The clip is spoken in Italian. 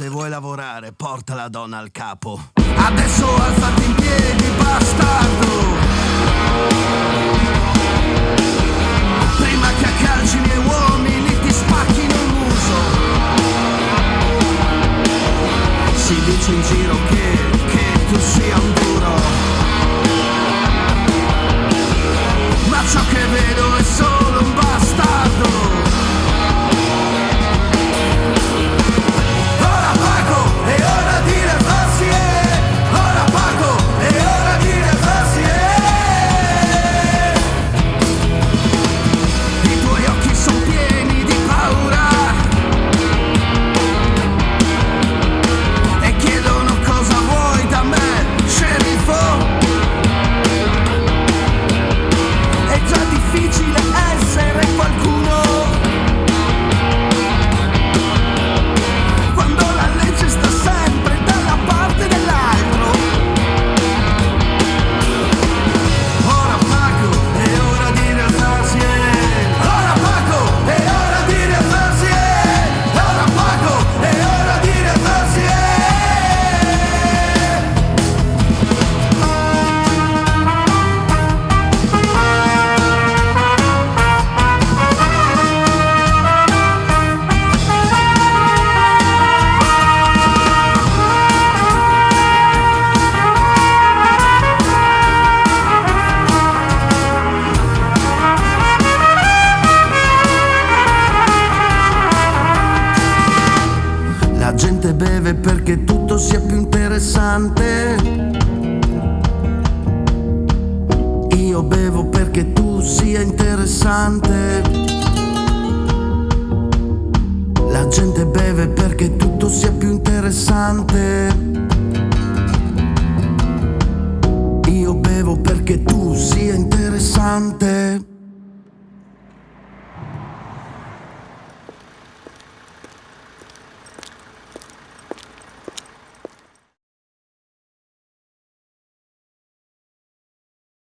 Se vuoi lavorare, porta la donna al capo. Adesso alzati in piedi, bastardo, prima che a calci i miei uomini ti spacchino il muso. Si dice in giro che tu sia un duro, ma ciò che vedo è solo un bastardo. Ora Paco, è ora di rialzarsi, ora Paco, è ora di rialzarsi. I tuoi occhi sono pieni di paura e chiedono cosa vuoi da me, sceriffo. È già difficile essere qualcuno quando la legge sta sempre dalla parte dell'altro. Ora Paco, è ora di rialzarsi, ora Paco, è ora di rialzarsi, ora Paco, è ora di rialzarsi. La gente beve perché tutto sia più interessante. Io bevo perché tu sia interessante. La gente beve perché tutto sia più interessante.